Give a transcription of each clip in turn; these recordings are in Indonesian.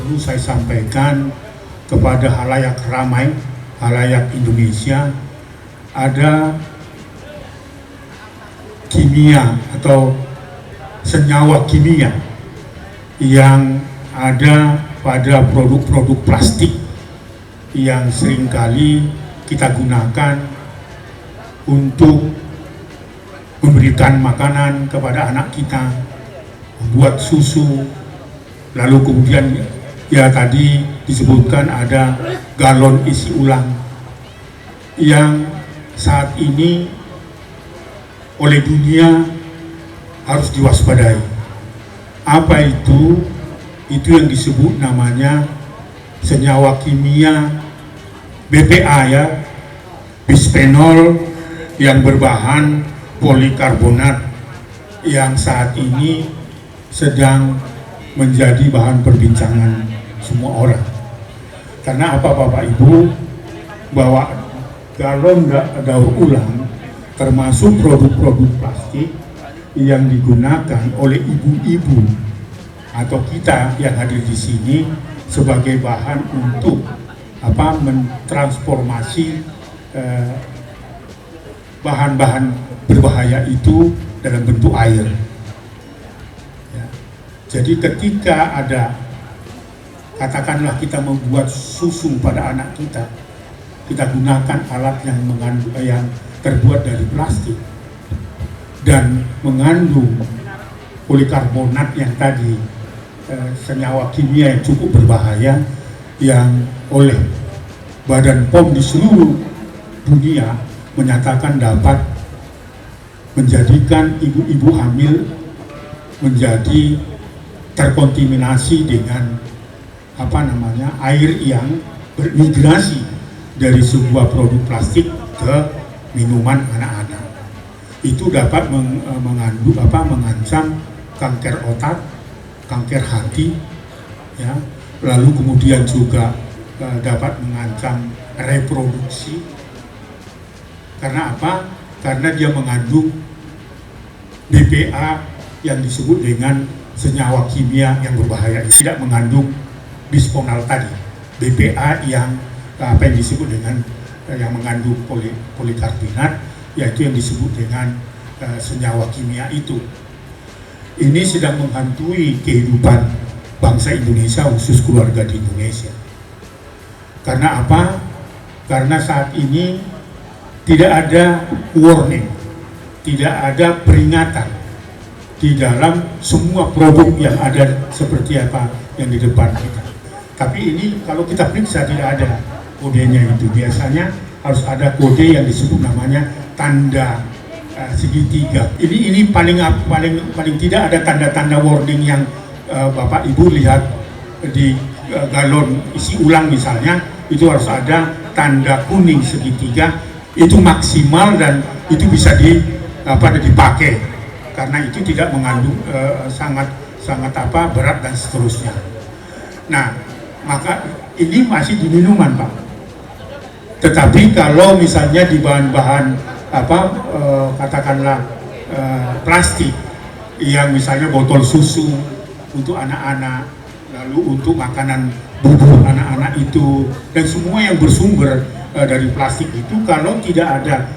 perlu saya sampaikan kepada halayak ramai, halayak Indonesia, ada kimia atau senyawa kimia yang ada pada produk-produk plastik yang seringkali kita gunakan untuk memberikan makanan kepada anak kita, membuat susu, lalu kemudian ya tadi disebutkan ada galon isi ulang yang saat ini oleh dunia harus diwaspadai. Apa itu? Itu yang disebut namanya senyawa kimia BPA ya, bisphenol yang berbahan polikarbonat yang saat ini sedang menjadi bahan perbincangan semua orang. Karena apa Bapak Ibu, bahwa galon daur ulang termasuk produk-produk plastik yang digunakan oleh ibu-ibu atau kita yang hadir di sini sebagai bahan untuk mentransformasi bahan-bahan berbahaya itu dalam bentuk air. Ya. Jadi ketika ada, katakanlah kita membuat susu pada anak kita, kita gunakan alat yang terbuat dari plastik dan mengandung polikarbonat yang tadi, senyawa kimia yang cukup berbahaya yang oleh Badan POM di seluruh dunia menyatakan dapat menjadikan ibu-ibu hamil menjadi terkontaminasi dengan air yang bermigrasi dari sebuah produk plastik ke minuman anak-anak. Itu dapat mengancam kanker otak, kanker hati, ya. Lalu kemudian juga dapat mengancam reproduksi. Karena apa? Karena dia mengandung BPA yang disebut dengan senyawa kimia yang berbahaya. Tidak mengandung bisphenol tadi, BPA yang disebut dengan yang mengandung polikarbonat, yaitu yang disebut dengan senyawa kimia itu. Ini sedang menghantui kehidupan bangsa Indonesia, khusus keluarga di Indonesia. Karena apa? Karena saat ini tidak ada warning, tidak ada peringatan di dalam semua produk yang ada seperti apa yang di depan kita. Tapi ini kalau kita periksa tidak ada kodenya itu. Biasanya harus ada kode yang disebut namanya tanda segitiga. Ini paling tidak ada tanda-tanda warning yang Bapak Ibu lihat di galon isi ulang misalnya, itu harus ada tanda kuning segitiga, itu maksimal dan itu bisa dipakai karena itu tidak mengandung sangat berat dan seterusnya. Nah, maka ini masih di minuman, Pak. Tetapi kalau misalnya di bahan-bahan katakanlah plastik yang misalnya botol susu untuk anak-anak, lalu untuk makanan bubur anak-anak itu, dan semua yang bersumber dari plastik itu, kalau tidak ada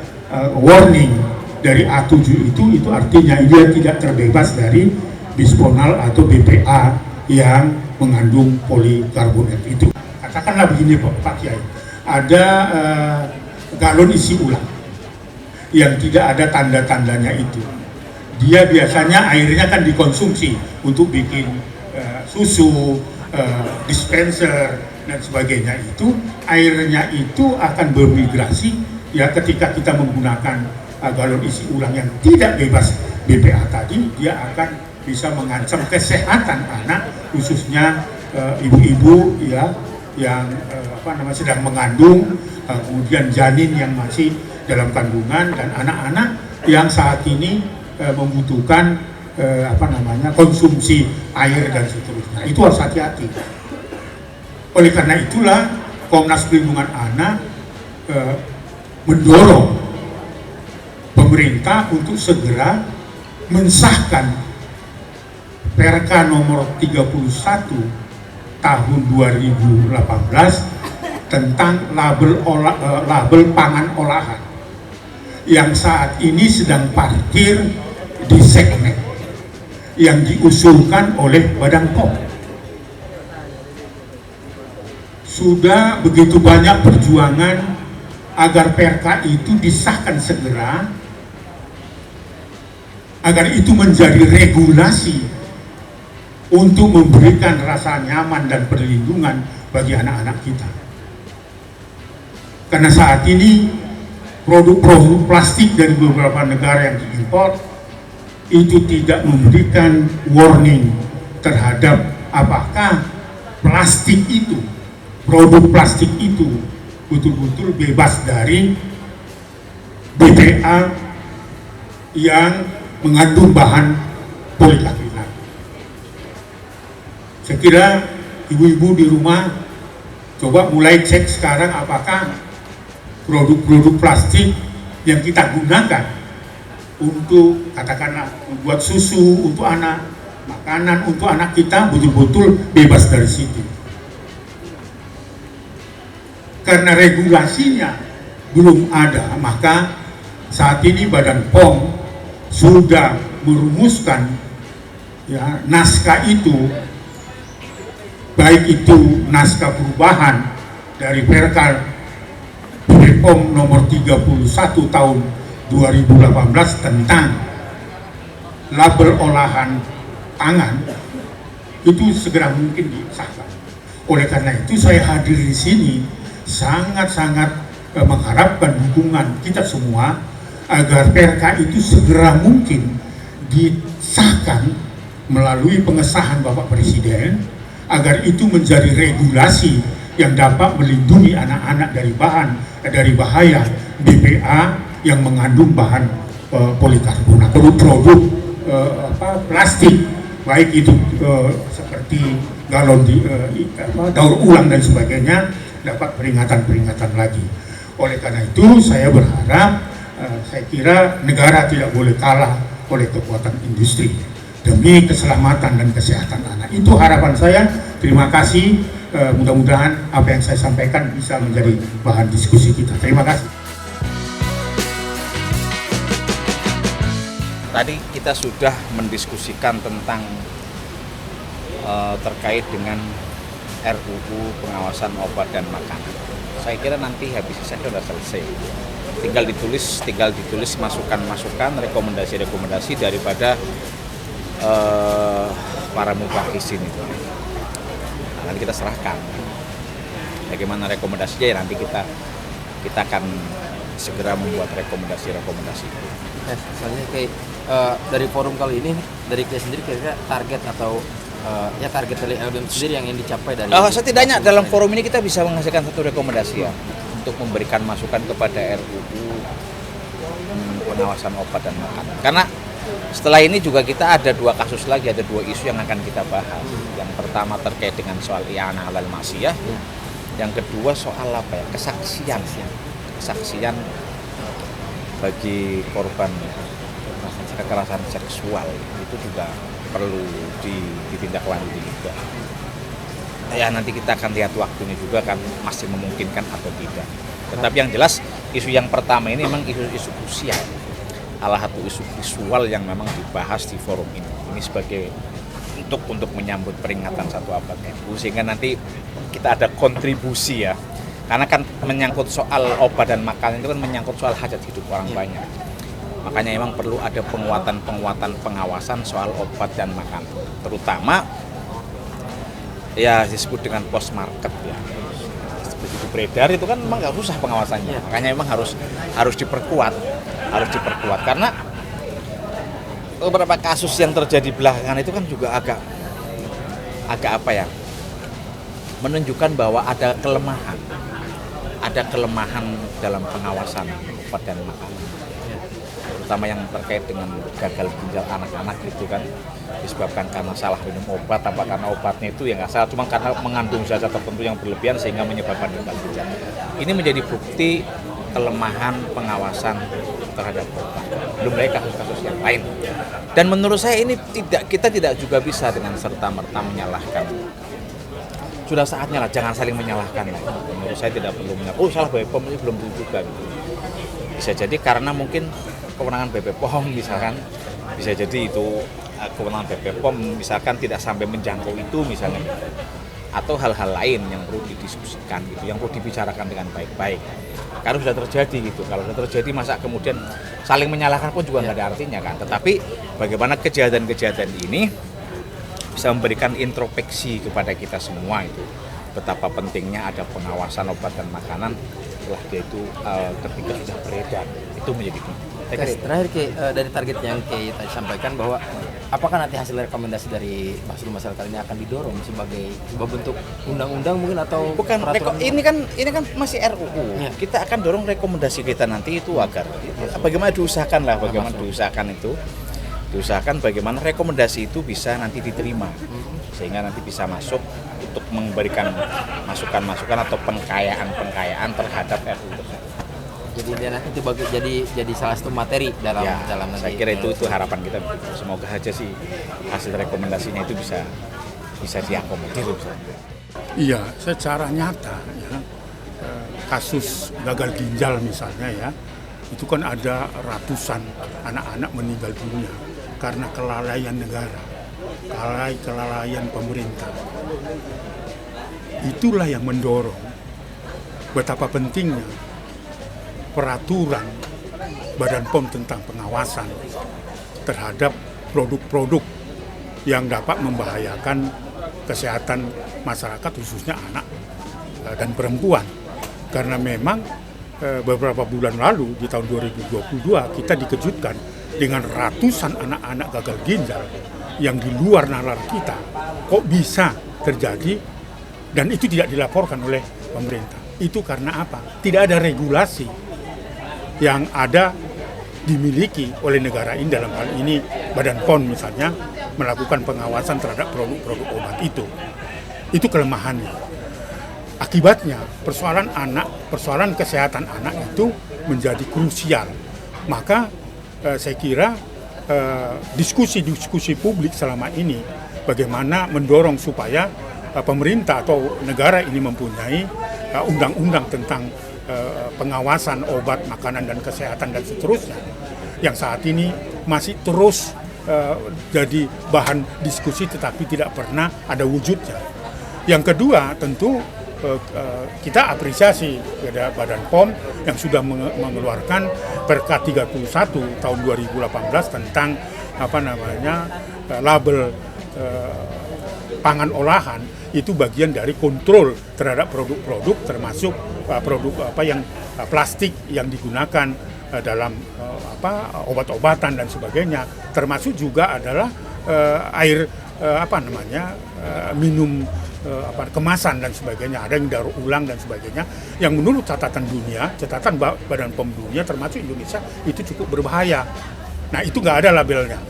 warning dari A7 itu artinya dia tidak terbebas dari bisphenol atau BPA yang mengandung polikarbonat itu. Katakanlah begini Pak Kiai, ada galon isi ulang yang tidak ada tanda-tandanya itu. Dia biasanya airnya kan dikonsumsi untuk bikin susu, dispenser dan sebagainya. Itu airnya itu akan bermigrasi ya, ketika kita menggunakan galon isi ulang yang tidak bebas BPA tadi, dia akan bisa mengancam kesehatan anak, khususnya ibu-ibu ya yang sedang mengandung, kemudian janin yang masih dalam kandungan, dan anak-anak yang saat ini membutuhkan konsumsi air dan seterusnya. Itu harus hati-hati. Oleh karena itulah Komnas Perlindungan Anak mendorong pemerintah untuk segera mensahkan Perka nomor 31 tahun 2018 tentang label pangan olahan yang saat ini sedang parkir di Seknek yang diusulkan oleh Badan POM. Sudah begitu banyak perjuangan agar PRK itu disahkan segera, agar itu menjadi regulasi untuk memberikan rasa nyaman dan perlindungan bagi anak-anak kita. Karena saat ini produk-produk plastik dari beberapa negara yang diimpor itu tidak memberikan warning terhadap apakah plastik itu, produk plastik itu betul-betul bebas dari BPA yang mengandung bahan poliakrilat. Saya kira ibu-ibu di rumah coba mulai cek sekarang apakah produk-produk plastik yang kita gunakan untuk katakanlah membuat susu untuk anak, makanan untuk anak kita betul-betul bebas dari situ. Karena regulasinya belum ada, maka saat ini Badan POM sudah merumuskan ya, naskah itu, baik itu naskah perubahan dari Perkal POM nomor 31 tahun 2018 tentang label olahan pangan itu segera mungkin disahkan. Oleh karena itu saya hadir di sini sangat-sangat mengharapkan dukungan kita semua agar PRK itu segera mungkin disahkan melalui pengesahan Bapak Presiden, agar itu menjadi regulasi yang dapat melindungi anak-anak dari bahaya BPA yang mengandung bahan polikarbonat, produk plastik, baik itu seperti galon daur ulang dan sebagainya, dapat peringatan lagi. Oleh karena itu saya berharap, saya kira negara tidak boleh kalah oleh kekuatan industri demi keselamatan dan kesehatan anak. Itu harapan saya. Terima kasih. Mudah-mudahan apa yang saya sampaikan bisa menjadi bahan diskusi kita. Terima kasih. Tadi kita sudah mendiskusikan tentang terkait dengan RUU pengawasan obat dan makanan. Saya kira nanti habis sesi sudah selesai. Tinggal ditulis masukan-masukan, rekomendasi-rekomendasi daripada para mufakisin itu. Nah, nanti kita serahkan bagaimana rekomendasinya, ya nanti kita akan segera membuat rekomendasi-rekomendasi. Soalnya kayak dari forum kali ini, dari kita sendiri kira-kira target atau target dari LBM sendiri yang ingin dicapai dari setidaknya dalam forum ini kita bisa menghasilkan satu rekomendasi ya untuk memberikan masukan kepada RUU pengawasan obat dan makanan. Karena setelah ini juga kita ada dua kasus lagi, ada dua isu yang akan kita bahas. Yang pertama terkait dengan soal i'anah 'alal ma'siyah. Yang kedua soal kesaksian bagi korban kekerasan seksual itu juga perlu ditindaklanjuti juga. Ya nanti kita akan lihat waktunya juga kan masih memungkinkan atau tidak. Tetapi yang jelas isu yang pertama ini memang isu krusial. Salah satu isu visual yang memang dibahas di forum ini. Ini sebagai untuk menyambut peringatan 1 abad NU, sehingga nanti kita ada kontribusi ya. Karena kan menyangkut soal obat dan makanan itu kan menyangkut soal hajat hidup orang banyak. Makanya memang perlu ada penguatan pengawasan soal obat dan makanan, terutama ya disebut dengan post market ya. Begitu beredar itu kan memang nggak susah pengawasannya. Makanya memang harus diperkuat karena beberapa kasus yang terjadi belakangan itu kan juga agak apa ya, menunjukkan bahwa ada kelemahan dalam pengawasan obat dan makanan. Terutama yang terkait dengan gagal ginjal anak-anak itu kan disebabkan karena salah minum obat, apa karena obatnya itu ya nggak salah, cuma karena mengandung zat tertentu yang berlebihan sehingga menyebabkan gagal ginjal. Ini menjadi bukti kelemahan pengawasan terhadap obat. Belum lagi kasus-kasus yang lain. Dan menurut saya ini kita tidak juga bisa dengan serta-merta menyalahkan sudah saatnya lah, jangan saling menyalahkan lah. Menurut saya tidak perlu menyalahkan, oh salah BPOM ini belum tentu juga gitu. Bisa jadi karena mungkin kewenangan BPOM misalkan, bisa jadi itu kewenangan BPOM misalkan tidak sampai menjangkau itu misalnya, atau hal-hal lain yang perlu didiskusikan gitu, yang perlu dibicarakan dengan baik-baik. Karena sudah terjadi gitu, kalau sudah terjadi masa kemudian saling menyalahkan pun juga nggak ada artinya kan. Tetapi bagaimana kejahatan-kejahatan ini bisa memberikan introspeksi kepada kita semua itu, betapa pentingnya ada pengawasan obat dan makanan setelah dia itu ketika sudah beredar, itu menjadi penting. Terakhir dari target yang tadi sampaikan bahwa apakah nanti hasil rekomendasi dari Bawaslu masyarakat ini akan didorong sebagai sebuah bentuk undang-undang mungkin atau bukan ini kan masih RUU. Ya. Kita akan dorong rekomendasi kita nanti itu agar bagaimana diusahakan lah, bagaimana diusahakan itu. Diusahakan bagaimana rekomendasi itu bisa nanti diterima sehingga nanti bisa masuk untuk memberikan masukan-masukan atau pengkayaan terhadap RUU tersebut. Jadi dia nanti itu jadi salah satu materi dalam nanti. Saya kira itu harapan kita. Semoga aja sih hasil rekomendasinya itu bisa diakomodir. Iya, secara nyata ya, kasus gagal ginjal misalnya ya, itu kan ada ratusan anak-anak meninggal dunia karena kelalaian negara, kelalaian pemerintah. Itulah yang mendorong betapa pentingnya peraturan Badan POM tentang pengawasan terhadap produk-produk yang dapat membahayakan kesehatan masyarakat, khususnya anak dan perempuan. Karena memang beberapa bulan lalu di tahun 2022 kita dikejutkan dengan ratusan anak-anak gagal ginjal yang di luar nalar kita. Kok bisa terjadi dan itu tidak dilaporkan oleh pemerintah? Itu karena apa? Tidak ada regulasi yang ada dimiliki oleh negara ini, dalam hal ini Badan POM misalnya, melakukan pengawasan terhadap produk-produk obat itu. Itu kelemahannya. Akibatnya persoalan kesehatan anak itu menjadi krusial. Maka saya kira diskusi publik selama ini bagaimana mendorong supaya pemerintah atau negara ini mempunyai undang-undang tentang pengawasan obat, makanan, dan kesehatan dan seterusnya, yang saat ini masih terus jadi bahan diskusi tetapi tidak pernah ada wujudnya. Yang kedua tentu kita apresiasi kepada Badan POM yang sudah mengeluarkan Perka 31 tahun 2018 tentang label pangan olahan. Itu bagian dari kontrol terhadap produk-produk, termasuk produk yang plastik yang digunakan dalam obat-obatan dan sebagainya, termasuk juga adalah air minum kemasan dan sebagainya, ada yang daur ulang dan sebagainya, yang menurut catatan Badan POM dunia termasuk Indonesia itu cukup berbahaya. Nah itu nggak ada labelnya.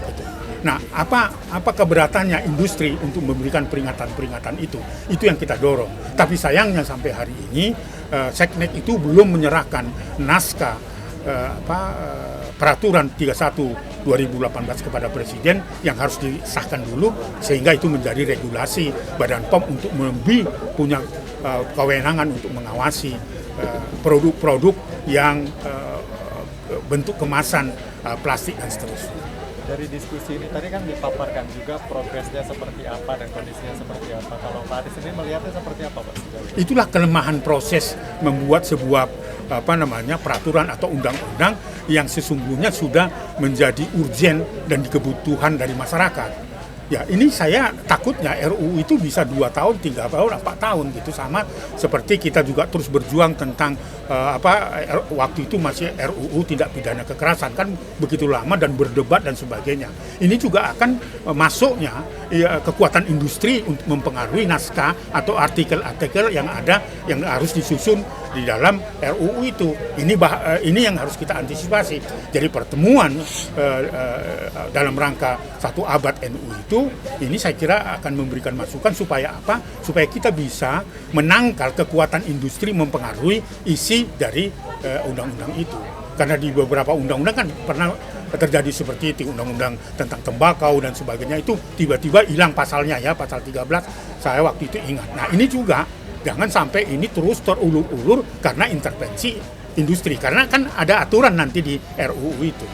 Nah, apa keberatannya industri untuk memberikan peringatan-peringatan itu? Itu yang kita dorong. Tapi sayangnya sampai hari ini Seknek itu belum menyerahkan naskah peraturan 31 2018 kepada Presiden yang harus disahkan dulu sehingga itu menjadi regulasi Badan POM untuk lebih punya kewenangan untuk mengawasi produk-produk yang bentuk kemasan plastik dan seterusnya. Dari diskusi ini tadi kan dipaparkan juga progresnya seperti apa dan kondisinya seperti apa. Kalau Pak Adi sendiri melihatnya seperti apa, Pak? Itulah kelemahan proses membuat sebuah peraturan atau undang-undang yang sesungguhnya sudah menjadi urgen dan kebutuhan dari masyarakat. Ya ini saya takutnya RUU itu bisa 2 tahun, 3 tahun, 4 tahun gitu, sama seperti kita juga terus berjuang tentang waktu itu masih RUU tindak pidana kekerasan, kan begitu lama dan berdebat dan sebagainya. Ini juga akan masuknya kekuatan industri untuk mempengaruhi naskah atau artikel-artikel yang ada yang harus disusun di dalam RUU itu. Ini yang harus kita antisipasi. Jadi pertemuan dalam rangka 1 abad NU itu, ini saya kira akan memberikan masukan supaya apa? Supaya kita bisa menangkal kekuatan industri mempengaruhi isi dari undang-undang itu. Karena di beberapa undang-undang kan pernah terjadi seperti itu, undang-undang tentang tembakau dan sebagainya itu tiba-tiba hilang pasalnya ya, pasal 13 Saya waktu itu ingat. Nah ini juga jangan sampai ini terus terulur-ulur karena intervensi industri. Karena kan ada aturan nanti di RUU itu.